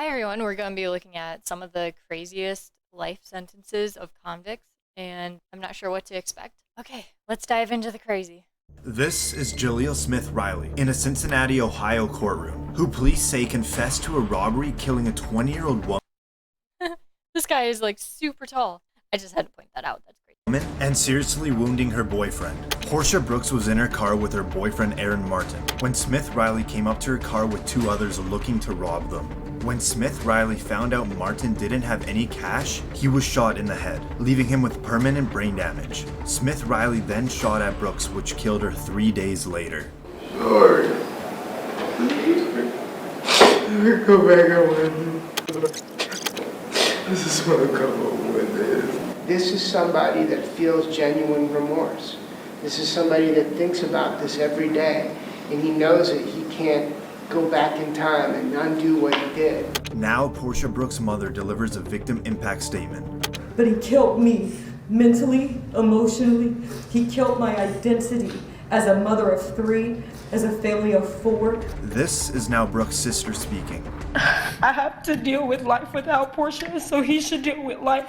Hi everyone, we're going to be looking at some of the craziest life sentences of convicts, and I'm not sure what to expect. Okay, let's dive into the crazy. This is Jaleel Smith Riley in a Cincinnati, Ohio courtroom, who police say confessed to a robbery killing a 20-year-old woman This guy is like super tall. I just had to point that out. That's crazy. and seriously wounding her boyfriend. Portia Brooks was in her car with her boyfriend Aaron Martin when Smith Riley came up to her car with two others looking to rob them. When Smith Riley found out Martin didn't have any cash, he was shot in the head, leaving him with permanent brain damage. Smith Riley then shot at Brooks, which killed her 3 days later. Sorry. Go back on with I just want to come home with this. This is somebody that feels genuine remorse. This is somebody that thinks about this every day, and he knows that he can't go back in time and undo what he did. Now, Portia Brooks' mother delivers a victim impact statement. But he killed me mentally, emotionally. He killed my identity as a mother of three, as a family of four. This is now Brooks' sister speaking. I have to deal with life without Portia, so he should deal with life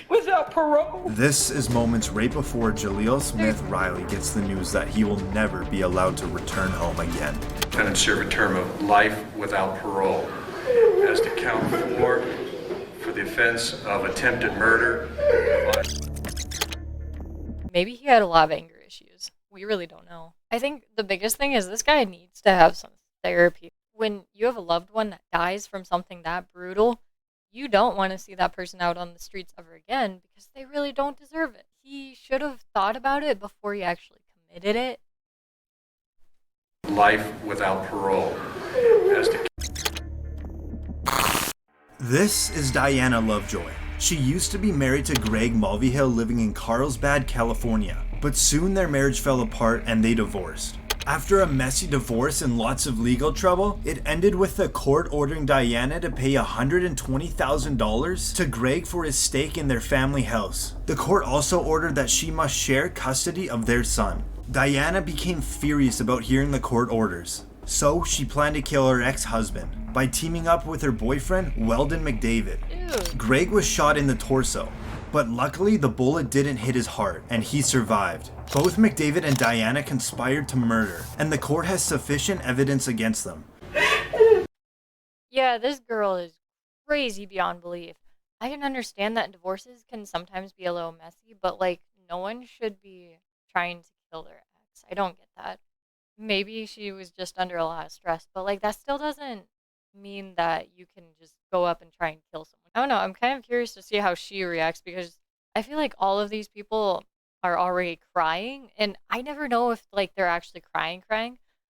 without parole. This is moments right before Jaleel Smith Riley gets the news that he will never be allowed to return home again. Defendant serve a term of life without parole. As to count four for the offense of attempted murder. Maybe he had a lot of anger issues. We really don't know. I think the biggest thing is this guy needs to have some therapy. When you have a loved one that dies from something that brutal, you don't want to see that person out on the streets ever again because they really don't deserve it. He should have thought about it before he actually committed it. Life without parole. As to This is Diana Lovejoy. She used to be married to Greg Mulvihill living in Carlsbad, California, but soon their marriage fell apart and they divorced. After a messy divorce and lots of legal trouble, it ended with the court ordering Diana to pay $120,000 to Greg for his stake in their family house. The court also ordered that she must share custody of their son. Diana became furious about hearing the court orders, so she planned to kill her ex-husband by teaming up with her boyfriend, Weldon McDavid. Ew. Greg was shot in the torso, but luckily the bullet didn't hit his heart and he survived. Both McDavid and Diana conspired to murder, and the court has sufficient evidence against them. Yeah, this girl is crazy beyond belief. I can understand that divorces can sometimes be a little messy, but like, no one should be trying to kill their ex. I don't get that. Maybe she was just under a lot of stress, but like, that still doesn't mean that you can just go up and try and kill someone. I don't know. I'm kind of curious to see how she reacts because I feel like all of these people are already crying, and I never know if like they're actually crying,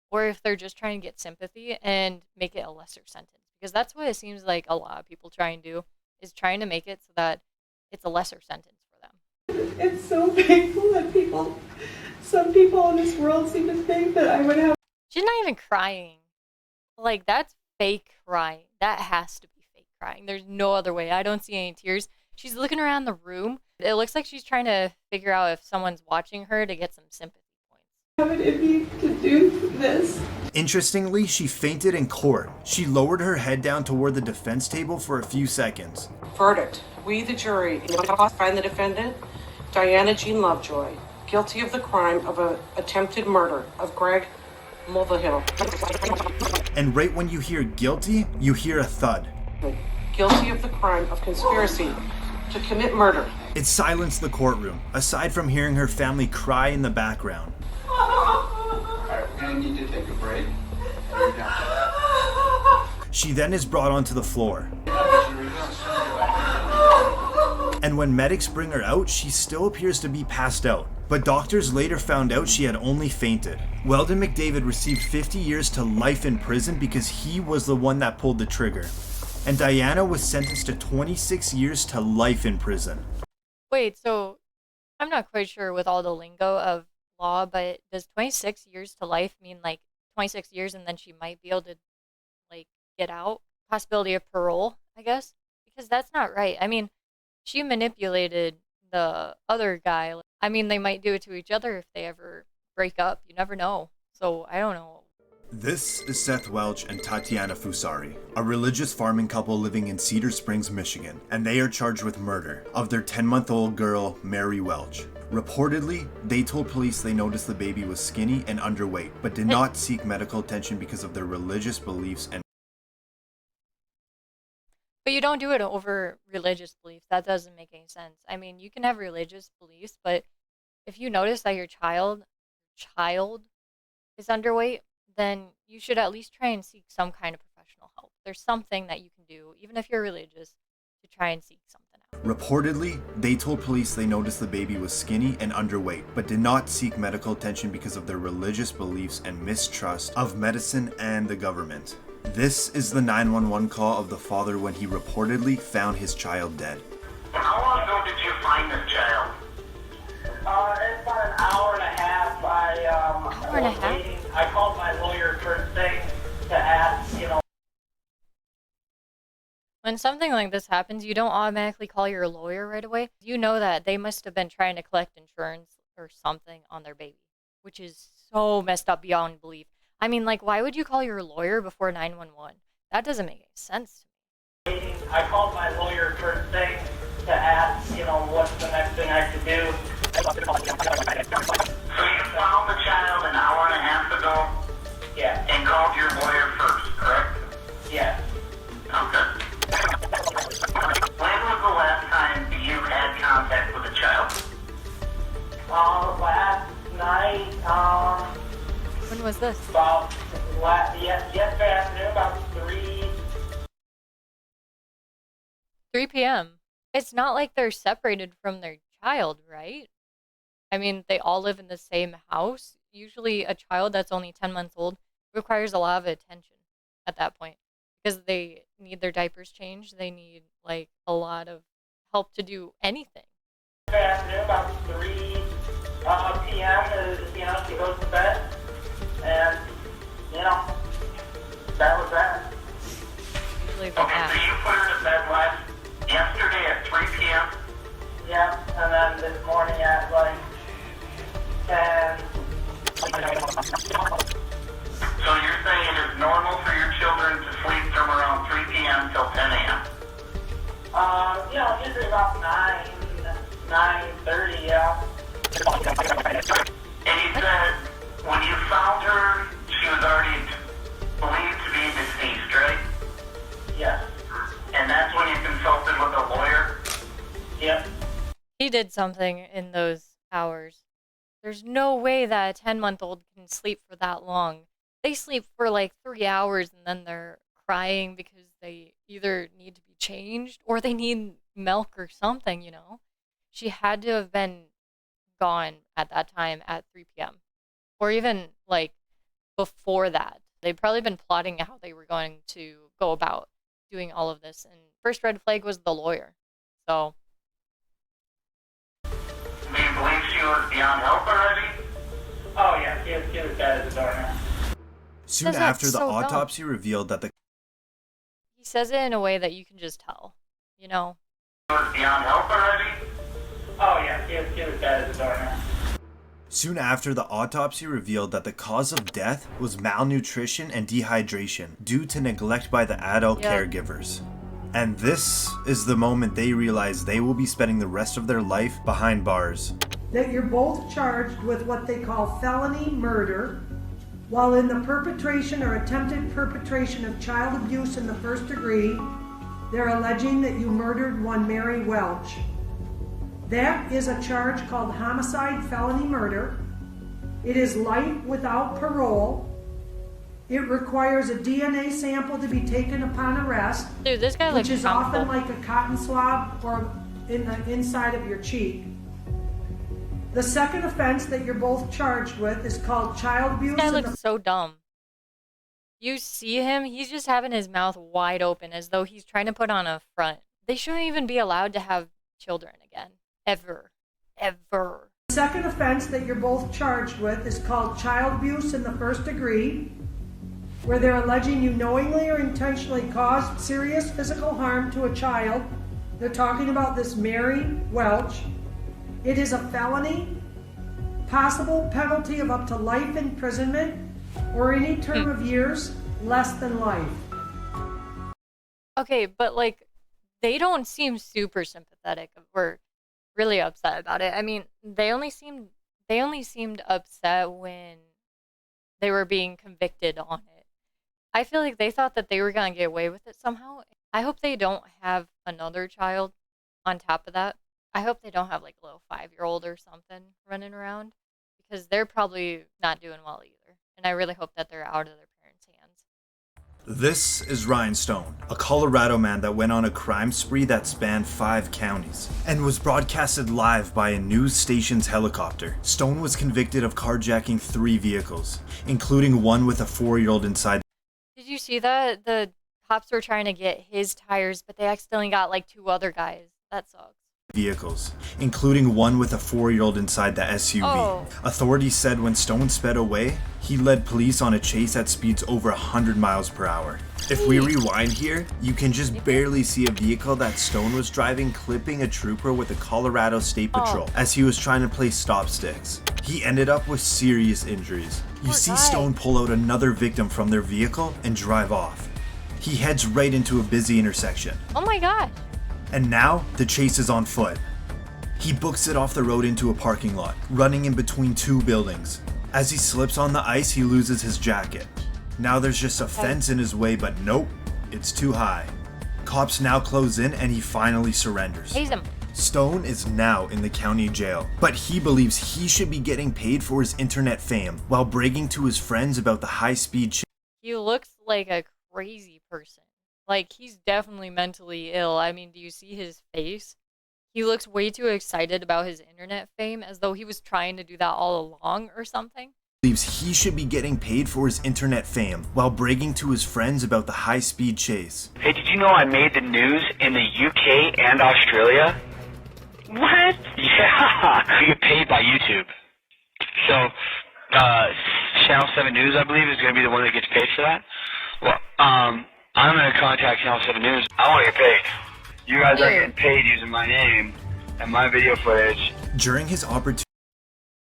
or if they're just trying to get sympathy and make it a lesser sentence. Because that's what it seems like a lot of people try and do, is trying to make it so that it's a lesser sentence for them. It's so painful that some people in this world seem to think that I would have. She's not even crying. Like, that's fake crying. That has to be fake crying. There's no other way. I don't see any tears. She's looking around the room. It looks like she's trying to figure out if someone's watching her to get some sympathy points. Have it in me to do this. Interestingly, she fainted in court. She lowered her head down toward the defense table for a few seconds. Verdict. We, the jury, find the defendant, Diana Jean Lovejoy, guilty of the crime of attempted murder of Greg Mulvihill. And right when you hear guilty, you hear a thud. Guilty of the crime of conspiracy to commit murder. It silenced the courtroom, aside from hearing her family cry in the background. Alright, we're gonna need to take a break. She then is brought onto the floor. And when medics bring her out, she still appears to be passed out. But doctors later found out she had only fainted. Weldon McDavid received 50 years to life in prison because he was the one that pulled the trigger. And Diana was sentenced to 26 years to life in prison. Wait, so I'm not quite sure with all the lingo of law, but does 26 years to life mean like 26 years and then she might be able to like get out? Possibility of parole, I guess? Because that's not right. I mean, she manipulated the other guy. I mean, they might do it to each other if they ever break up. You never know. So I don't know. This is Seth Welch and Tatiana Fusari, a religious farming couple living in Cedar Springs, Michigan, and they are charged with murder of their 10-month-old girl, Mary Welch. Reportedly, they told police they noticed the baby was skinny and underweight, but did not seek medical attention because of their religious beliefs and... But you don't do it over religious beliefs. That doesn't make any sense. I mean, you can have religious beliefs, but if you notice that your child is underweight, then you should at least try and seek some kind of professional help. There's something that you can do, even if you're religious, to try and seek something out. Reportedly, they told police they noticed the baby was skinny and underweight, but did not seek medical attention because of their religious beliefs and mistrust of medicine and the government. This is the 911 call of the father when he reportedly found his child dead. How long ago did you find this child? It's about an hour and a half. I called my lawyer first thing to ask, When something like this happens, you don't automatically call your lawyer right away. You know that they must have been trying to collect insurance or something on their baby, which is so messed up beyond belief. I mean, like, why would you call your lawyer before 911? That doesn't make any sense to me. I called my lawyer first thing to ask, what's the next thing I could do. So you found the child an hour and a half ago? Yeah. And called your lawyer first, correct? Yeah. Okay. When was the last time you had contact with the child? Last night, When was this? about yesterday afternoon, about 3 p.m. It's not like they're separated from their child, right? I mean, they all live in the same house. Usually a child that's only 10 months old requires a lot of attention at that point because they need their diapers changed. They need, like, a lot of help to do anything. afternoon, about 3 p.m. She goes to bed. And, that was that. Usually Okay, so you put her to bed yesterday at 3 p.m.? Yeah, and then this morning at 10. So you're saying it is normal for your children to sleep from around 3 p.m. till 10 a.m.? Usually about 9:30, yeah. And you said when you found her, she was already believed to be deceased, right? Yes. And that's when you consulted with a lawyer? Yep. He did something in those hours. There's no way that a 10-month-old can sleep for that long. They sleep for like 3 hours and then they're crying because they either need to be changed or they need milk or something, She had to have been gone at that time at 3 p.m. Or even like before that. They'd probably been plotting how they were going to go about doing all of this. And first red flag was the lawyer. So... Do you believe she was beyond help already? Oh, yeah. She was dead as a doormat. Soon after, the autopsy revealed that the... He says it in a way that you can just tell, She was beyond help already? Oh, yeah. She was dead as a doormat. Soon after, the autopsy revealed that the cause of death was malnutrition and dehydration due to neglect by the adult caregivers. And this is the moment they realize they will be spending the rest of their life behind bars. That you're both charged with what they call felony murder while in the perpetration or attempted perpetration of child abuse in the first degree. They're alleging that you murdered one Mary Welch. That is a charge called homicide felony murder. It is life without parole. It requires a DNA sample to be taken upon arrest. Dude, this guy looks which is often like a cotton swab or in the inside of your cheek. The second offense that you're both charged with is called child abuse. This guy looks so dumb. You see him, he's just having his mouth wide open as though he's trying to put on a front. They shouldn't even be allowed to have children again. Ever. Ever. The second offense that you're both charged with is called child abuse in the first degree, where they're alleging you knowingly or intentionally caused serious physical harm to a child. They're talking about this Mary Welch. It is a felony, possible penalty of up to life imprisonment. or any term of years less than life. Okay, but like, they don't seem super sympathetic or really upset about it. I mean, they only seemed upset when they were being convicted on it. I feel like they thought that they were gonna get away with it somehow. I hope they don't have another child on top of that. I hope they don't have like a little 5-year-old or something running around because they're probably not doing well either. And I really hope that they're out of their parents' hands. This is Rhinestone, a Colorado man that went on a crime spree that spanned 5 counties and was broadcasted live by a news station's helicopter. Stone was convicted of carjacking 3 vehicles, including one with a 4-year-old inside. Did you see that? The cops were trying to get his tires, but they accidentally got like 2 other guys. That sucks. Vehicles, including one with a 4-year-old inside the SUV. Oh. Authorities said when Stone sped away, he led police on a chase at speeds over 100 miles per hour. If we rewind here, you can just barely see a vehicle that Stone was driving clipping a trooper with the Colorado State Patrol as he was trying to play stop sticks. He ended up with serious injuries. You see Stone pull out another victim from their vehicle and drive off. He heads right into a busy intersection. Oh my god. And now, the chase is on foot. He books it off the road into a parking lot, running in between 2 buildings. As he slips on the ice, he loses his jacket. Now there's just a fence in his way, but nope, it's too high. Cops now close in and he finally surrenders. Haze him. Stone is now in the county jail, but he believes he should be getting paid for his internet fame while bragging to his friends about the high-speed chase. He looks like a crazy person. Like, he's definitely mentally ill. I mean, do you see his face? He looks way too excited about his internet fame, as though he was trying to do that all along or something. Believes he should be getting paid for his internet fame while bragging to his friends about the high-speed chase. Hey, did you know I made the news in the UK and Australia? What? Yeah, you get paid by YouTube. So, Channel 7 News, I believe, is going to be the one that gets paid for that. Well, I'm going to contact Channel 7 News. I want to get paid. You guys are getting paid using my name and my video footage. During his opportunity...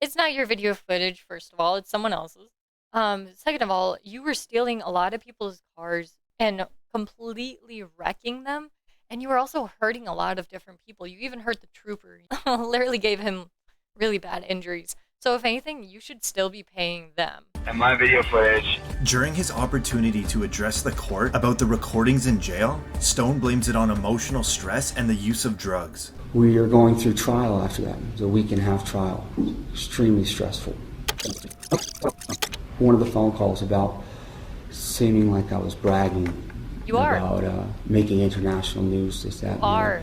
It's not your video footage, first of all. It's someone else's. Second of all, you were stealing a lot of people's cars and completely wrecking them. And you were also hurting a lot of different people. You even hurt the trooper. Literally gave him really bad injuries. So if anything, you should still be paying them. And my video footage. During his opportunity to address the court about the recordings in jail, Stone blames it on emotional stress and the use of drugs. We are going through trial after that. It was a 1.5-week trial. Extremely stressful. One of the phone calls about seeming like I was bragging. You are. About making international news, this, that, and You are.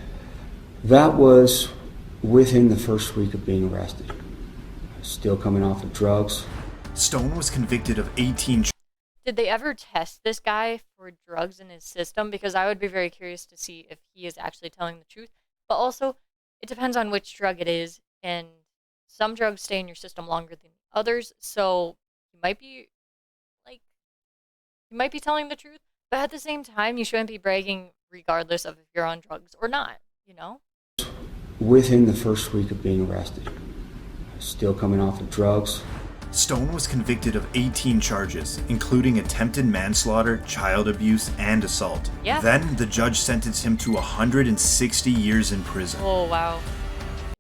That was within the first week of being arrested. Still coming off of drugs. Stone was convicted of 18 Did they ever test this guy for drugs in his system? Because I would be very curious to see if he is actually telling the truth. But also, it depends on which drug it is, and some drugs stay in your system longer than others, so you might be telling the truth, but at the same time, you shouldn't be bragging regardless of if you're on drugs or not, you know? Within the first week of being arrested. Still coming off of drugs. Stone was convicted of 18 charges, including attempted manslaughter, child abuse, and assault. Yeah. Then the judge sentenced him to 160 years in prison. Oh, wow.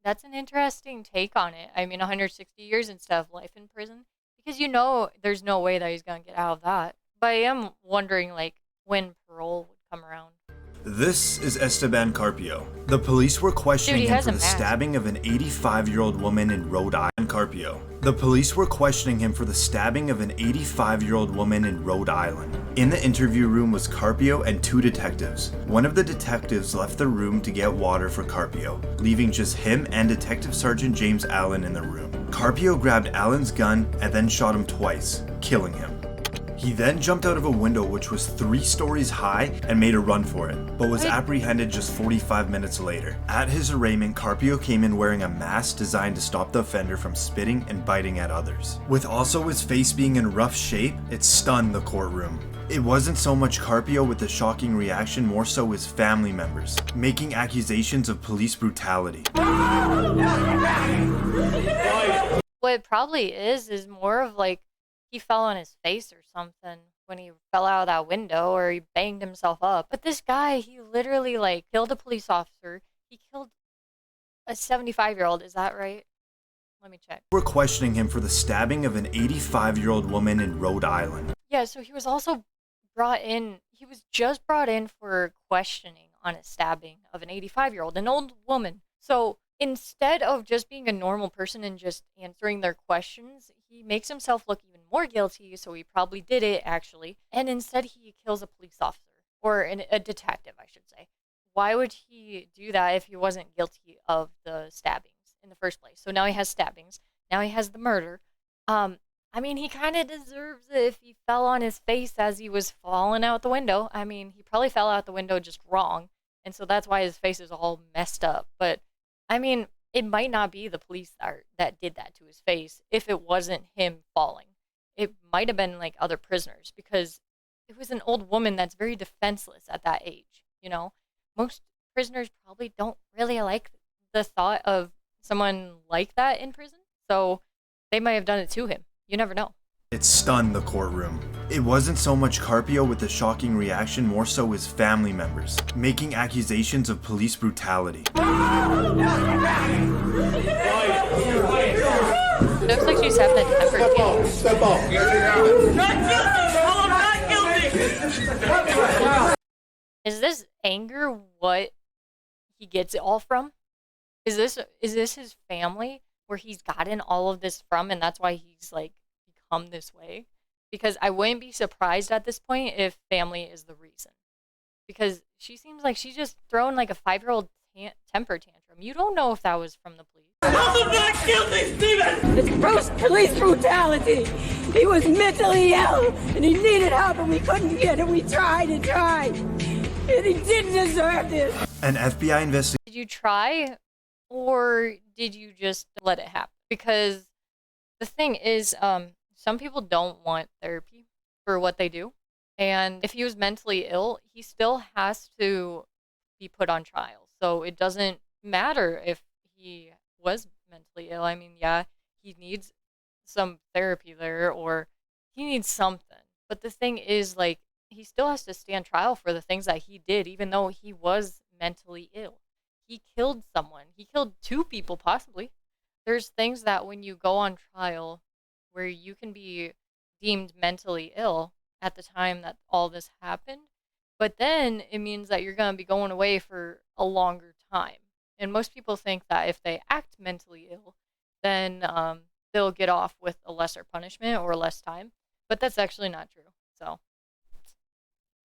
That's an interesting take on it. I mean, 160 years instead of life in prison. Because you know there's no way that he's going to get out of that. But I am wondering, like, when parole would come around. This is Esteban Carpio. The police were questioning him for the stabbing of an 85-year-old woman in Rhode Island. Carpio. The police were questioning him for the stabbing of an 85-year-old woman in Rhode Island. In the interview room was Carpio and 2 detectives. One of the detectives left the room to get water for Carpio, leaving just him and Detective Sergeant James Allen in the room. Carpio grabbed Allen's gun and then shot him twice, killing him. He then jumped out of a window which was 3 stories high and made a run for it, but was apprehended just 45 minutes later. At his arraignment, Carpio came in wearing a mask designed to stop the offender from spitting and biting at others. With also his face being in rough shape, it stunned the courtroom. It wasn't so much Carpio with the shocking reaction, more so his family members, making accusations of police brutality. What it probably is more of like he fell on his face or something when he fell out of that window, or he banged himself up. But this guy, he literally like killed a police officer. He killed a 75-year-old. Is that right? Let me check. We're questioning him for the stabbing of an 85-year-old woman in Rhode Island. Yeah, so he was also brought in, he was just brought in for questioning on a stabbing of an 85-year-old, an old woman. So instead of just being a normal person and just answering their questions, he makes himself look even more guilty, so he probably did it, actually. And instead he kills a police officer, or a detective, I should say. Why would he do that if he wasn't guilty of the stabbings in the first place? So now he has stabbings. Now he has the murder. I mean, he kind of deserves it if he fell on his face as he was falling out the window. I mean, he probably fell out the window just wrong, and so that's why his face is all messed up. But, I mean, it might not be the police that did that to his face if it wasn't him falling. It might have been, like, other prisoners, because it was an old woman that's very defenseless at that age, you know? Most prisoners probably don't really like the thought of someone like that in prison, so they might have done it to him. You never know. It stunned the courtroom. It wasn't so much Carpio with the shocking reaction, more so his family members, making accusations of police brutality. It looks like she's having a temper tantrum. Step off. Not guilty! Is this anger what he gets it all from? Is this his family where he's gotten all of this from, and that's why he's like become this way? Because I wouldn't be surprised at this point if family is the reason. Because she seems like she's just throwing like a 5-year-old temper tantrum. You don't know if that was from the police. I'm not guilty, Steven! It's gross police brutality. He was mentally ill, and he needed help, and we couldn't get it. We tried and tried, and he didn't deserve this. An FBI investigation. Did you try, or did you just let it happen? Because the thing is, some people don't want therapy for what they do. And if he was mentally ill, he still has to be put on trial. So it doesn't matter if he was mentally ill. I mean, yeah, he needs some therapy there, or he needs something. But the thing is, like, he still has to stand trial for the things that he did, even though he was mentally ill. He killed someone. He killed 2 people, possibly. There's things that when you go on trial where you can be deemed mentally ill at the time that all this happened, but then it means that you're going to be going away for a longer time. And most people think that if they act mentally ill, then they'll get off with a lesser punishment or less time. But that's actually not true. So,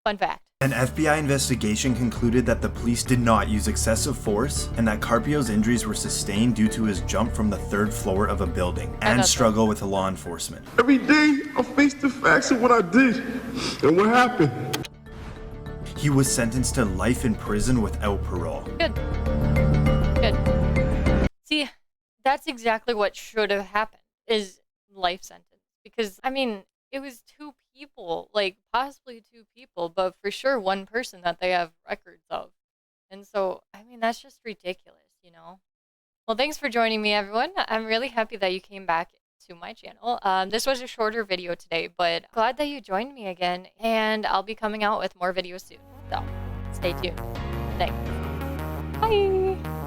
fun fact. An FBI investigation concluded that the police did not use excessive force and that Carpio's injuries were sustained due to his jump from the 3rd floor of a building and struggle with law enforcement. Every day, I face the facts of what I did and what happened. He was sentenced to life in prison without parole. Good. Good. See, that's exactly what should have happened, is life sentence. Because, I mean, it was 2 people, like possibly 2 people, but for sure 1 person that they have records of. And so, I mean, that's just ridiculous, you know? Well, thanks for joining me, everyone. I'm really happy that you came back to my channel. This was a shorter video today, but glad that you joined me again, and I'll be coming out with more videos soon. So, stay tuned. Thanks. Bye!